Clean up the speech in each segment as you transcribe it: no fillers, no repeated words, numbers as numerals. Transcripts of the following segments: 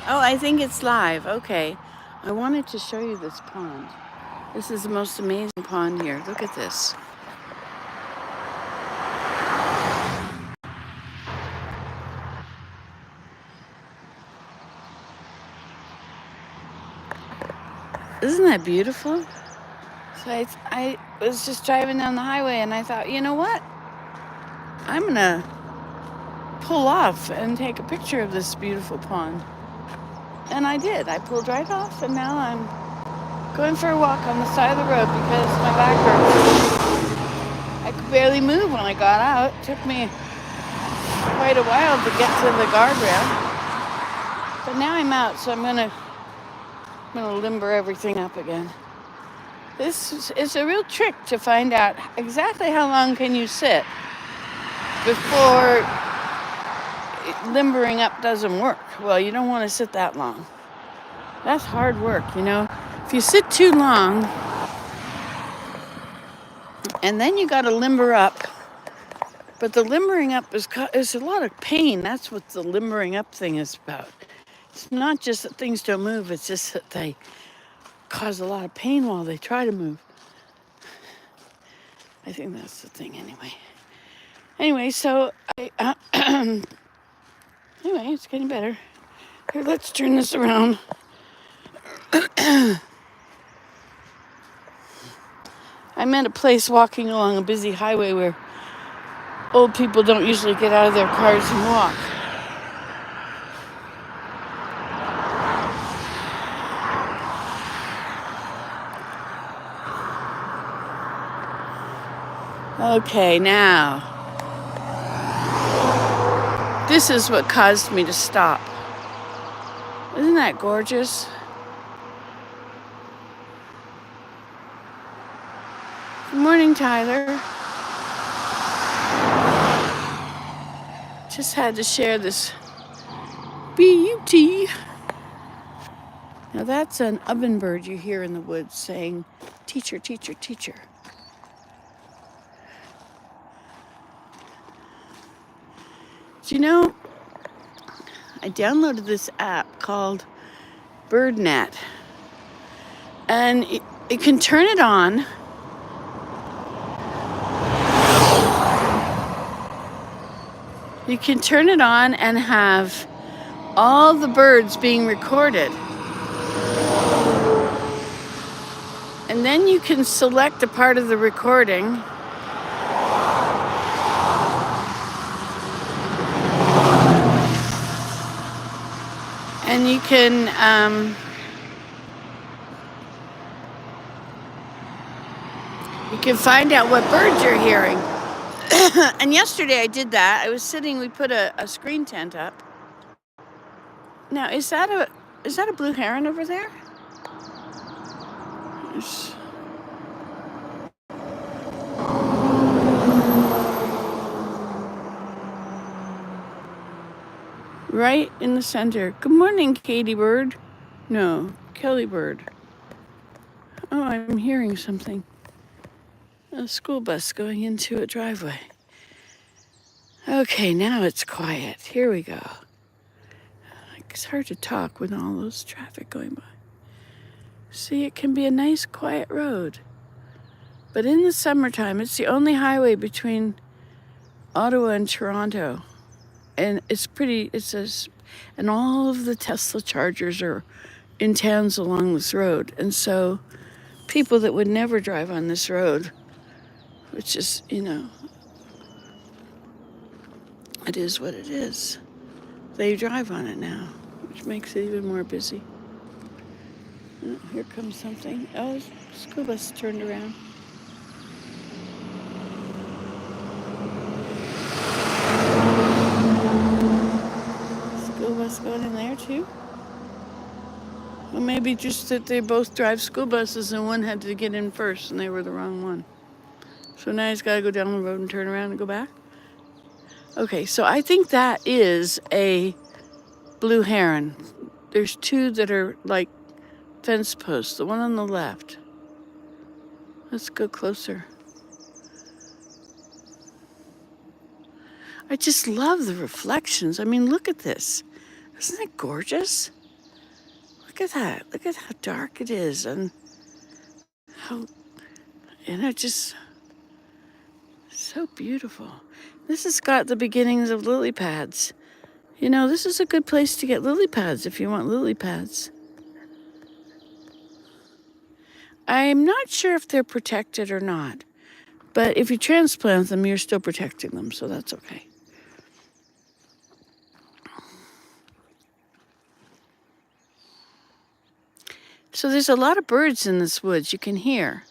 Oh, I think it's live. Okay. I wanted to show you this pond. This is the most amazing pond here. Look at this. Isn't that beautiful? So I was just driving down the highway and I thought, you know what? I'm going to pull off and take a picture of this beautiful pond. And I did. I pulled right off and now I'm going for a walk on the side of the road because my back hurts. I could barely move when I got out. It took me quite a while to get to the guardrail. But now I'm out, so I'm gonna limber everything up again. This is a real trick to find out exactly how long can you sit before limbering up doesn't work. Well, you don't want to sit that long. That's hard work, you know. If you sit too long, and then you got to limber up. But the limbering up is a lot of pain. That's what the limbering up thing is about. It's not just that things don't move, it's just that they cause a lot of pain while they try to move. I think that's the thing anyway. Anyway, so anyway, it's getting better. Here, let's turn this around. I'm at a place walking along a busy highway where old people don't usually get out of their cars and walk. Okay, now, this is what caused me to stop. Isn't that gorgeous? Good morning, Tyler. Just had to share this beauty. Now that's an ovenbird you hear in the woods saying, teacher, teacher, teacher. Do you know, I downloaded this app called BirdNet. And it can turn it on. You can turn it on and have all the birds being recorded. And then you can select a part of the recording. And you can find out what birds you're hearing. And yesterday I did that. I was sitting, we put a screen tent up. Now, is that a blue heron over there? Right in the center. Good morning, Katie Bird. No, Kelly Bird. Oh, I'm hearing something. A school bus going into a driveway. Okay, now it's quiet. Here we go. It's hard to talk with all those traffic going by. See, it can be a nice, quiet road. But in the summertime, it's the only highway between Ottawa and Toronto. And and all of the Tesla chargers are in towns along this road. And so people that would never drive on this road, which is, it is what it is. They drive on it now, which makes it even more busy. Oh, here comes something. Oh, school bus turned around. School bus going in there too? Well, maybe just that they both drive school buses and one had to get in first and they were the wrong one. So now he's got to go down the road and turn around and go back? Okay, so I think that is a blue heron. There's two that are like fence posts, the one on the left. Let's go closer. I just love the reflections. I mean, look at this. Isn't it gorgeous? Look at that. Look at how dark it is and how, just so beautiful. This has got the beginnings of lily pads. This is a good place to get lily pads if you want lily pads. I'm not sure if they're protected or not, but if you transplant them, you're still protecting them, so that's okay. So there's a lot of birds in this woods you can hear.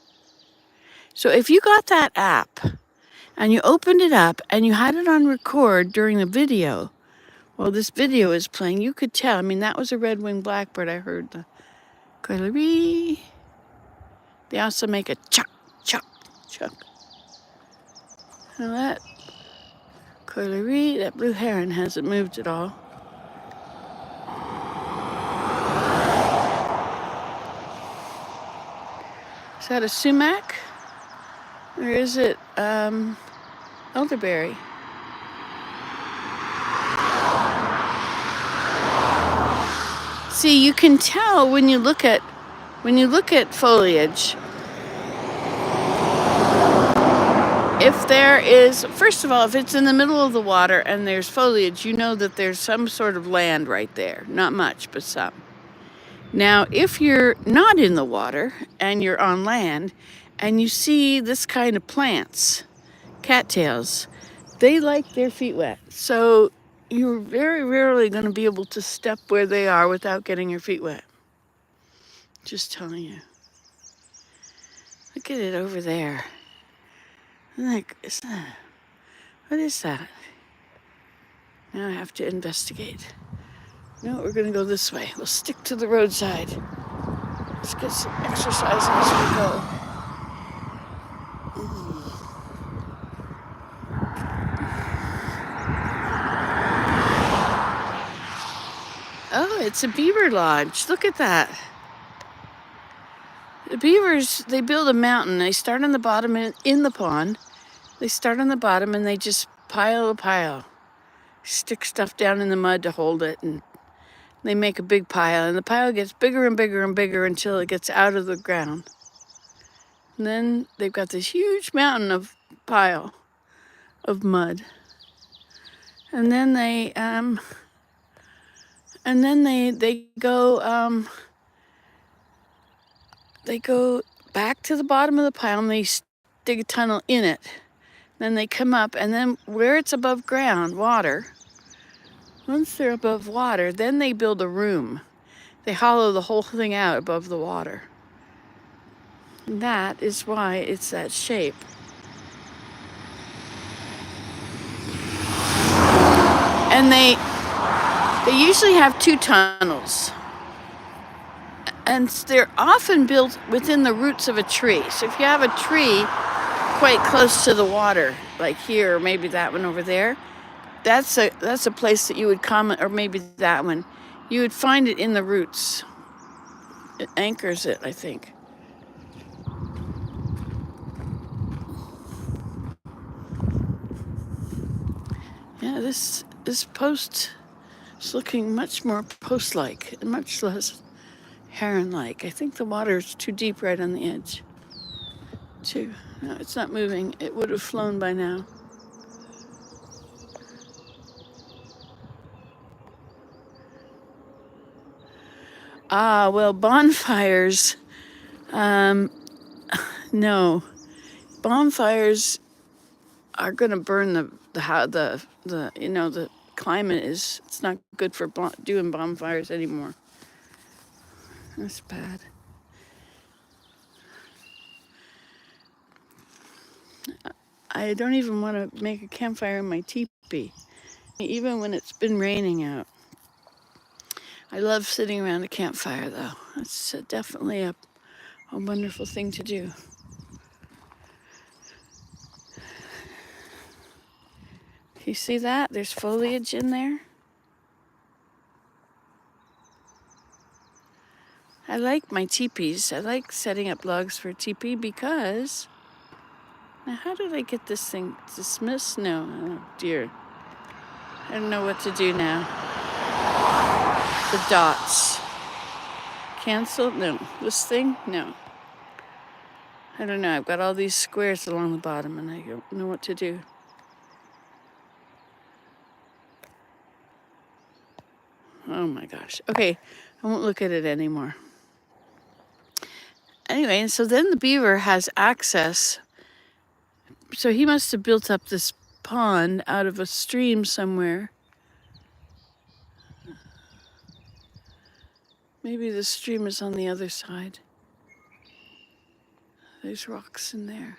So if you got that app and you opened it up and you had it on record during the video, while this video is playing, you could tell. I mean, that was a red-winged blackbird. I heard the coileree. They also make a chuck, chuck, chuck. Now that coileree, that blue heron hasn't moved at all. Is that a sumac? Or is it elderberry? See, you can tell when you look at foliage. If there is, first of all, if it's in the middle of the water and there's foliage, you know that there's some sort of land right there. Not much, but some. Now, if you're not in the water and you're on land and you see this kind of plants, cattails, they like their feet wet. So you're very rarely going to be able to step where they are without getting your feet wet. Just telling you. Look at it over there. What is that? Now I have to investigate. No, we're going to go this way. We'll stick to the roadside. Let's get some exercise as we go. Oh, it's a beaver lodge. Look at that. The beavers, they build a mountain. They start on the bottom in the pond. They start on the bottom and they just pile. Stick stuff down in the mud to hold it, and they make a big pile, and the pile gets bigger and bigger and bigger until it gets out of the ground. And then they've got this huge mountain of pile of mud. And then they go back to the bottom of the pile and they dig a tunnel in it. Then they come up, and then where it's above ground, water, once they're above water, then they build a room. They hollow the whole thing out above the water. And that is why it's that shape. And they usually have 2 tunnels. And they're often built within the roots of a tree. So if you have a tree quite close to the water, like here, or maybe that one over there, that's a place that you would comment, or maybe that one. You would find it in the roots. It anchors it, I think. Yeah, this post is looking much more post-like and much less heron-like. I think the water is too deep right on the edge. Too. No, it's not moving. It would have flown by now. Ah, well, bonfires. No, bonfires are going to burn the climate is. It's not good for doing bonfires anymore. That's bad. I don't even want to make a campfire in my teepee, even when it's been raining out. I love sitting around a campfire, though. It's definitely a wonderful thing to do. You see that? There's foliage in there. I like my teepees. I like setting up logs for a teepee because... Now, how did I get this thing dismissed? No, oh dear. I don't know what to do now. The dots. Cancel? No. This thing? No. I don't know. I've got all these squares along the bottom and I don't know what to do. Oh my gosh. Okay, I won't look at it anymore. Anyway, and so then the beaver has access. So he must have built up this pond out of a stream somewhere. Maybe the stream is on the other side. There's rocks in there.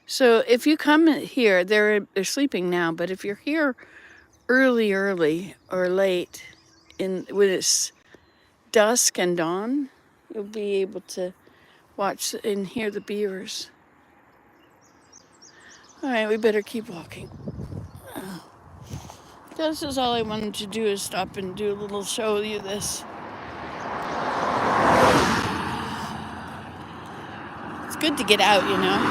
So if you come here, they're sleeping now, but if you're here early or late when it's dusk and dawn, you'll be able to watch and hear the beavers. All right, we better keep walking. This is all I wanted to do, is stop and do a little show you this. It's good to get out, you know.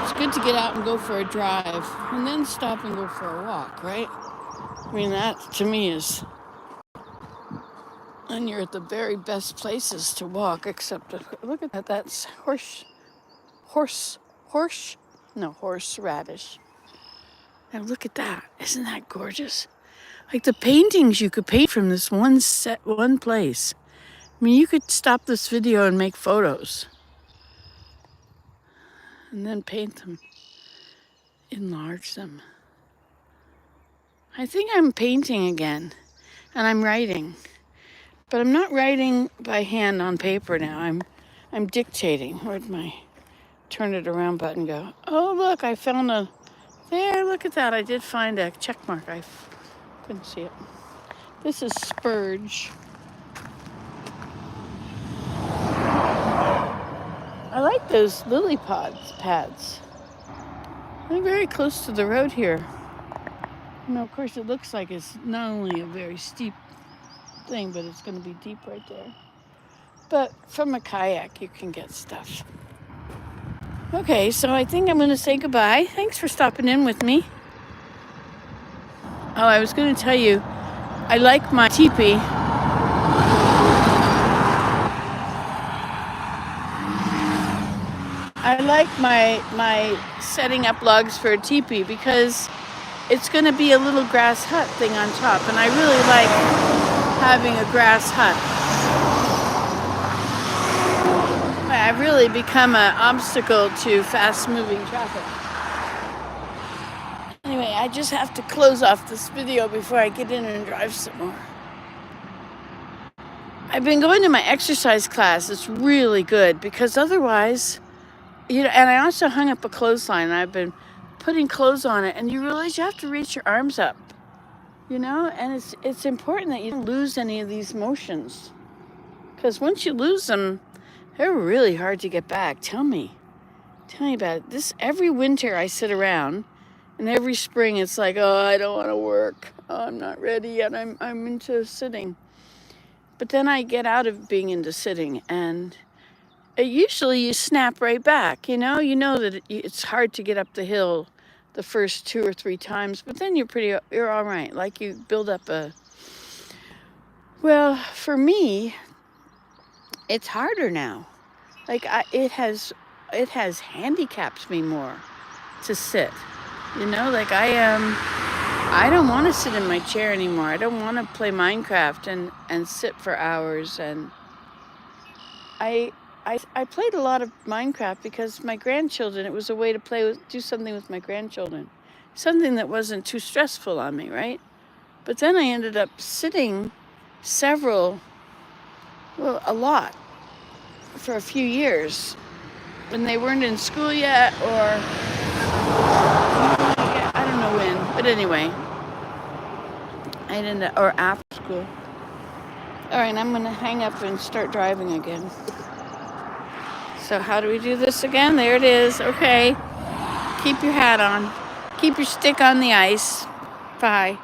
It's good to get out and go for a drive and then stop and go for a walk, right? I mean, that to me is, and you're at the very best places to walk, except look at that. That's horseradish. Now look at that. Isn't that gorgeous? Like the paintings you could paint from this one place. I mean, you could stop this video and make photos. And then paint them. Enlarge them. I think I'm painting again. And I'm writing. But I'm not writing by hand on paper now. I'm dictating. Where'd my turn it around button go? Oh, look, I found there, look at that. I did find a check mark. I couldn't see it. This is spurge. I like those lily pads. They're very close to the road here. You know, of course, it looks like it's not only a very steep thing, but it's going to be deep right there. But from a kayak, you can get stuff. Okay, so I think I'm going to say goodbye. Thanks for stopping in with me. Oh, I was going to tell you, I like my teepee. I like my setting up logs for a teepee because it's going to be a little grass hut thing on top, and I really like having a grass hut. I've really become an obstacle to fast-moving traffic. Anyway, I just have to close off this video before I get in and drive some more. I've been going to my exercise class. It's really good because otherwise, you know, and I also hung up a clothesline. I've been putting clothes on it, and you realize you have to reach your arms up, you know, and it's important that you don't lose any of these motions, because once you lose them, they're really hard to get back. Tell me about it. This every winter I sit around, and every spring it's like, oh, I don't want to work. Oh, I'm not ready yet. I'm into sitting. But then I get out of being into sitting, and usually you snap right back. You know that it's hard to get up the hill the first 2 or 3 times, but then you're all right. Like you build up well, for me, it's harder now. Like it has handicapped me more to sit. You know, like I don't want to sit in my chair anymore. I don't want to play Minecraft and sit for hours. And I played a lot of Minecraft because my grandchildren, it was a way to do something with my grandchildren. Something that wasn't too stressful on me, right? But then I ended up sitting a lot for a few years when they weren't in school yet, or I don't know when, but anyway, or after school. All right, I'm gonna hang up and start driving again. So how do we do this again? There it is. Okay, keep your hat on, keep your stick on the ice. Bye.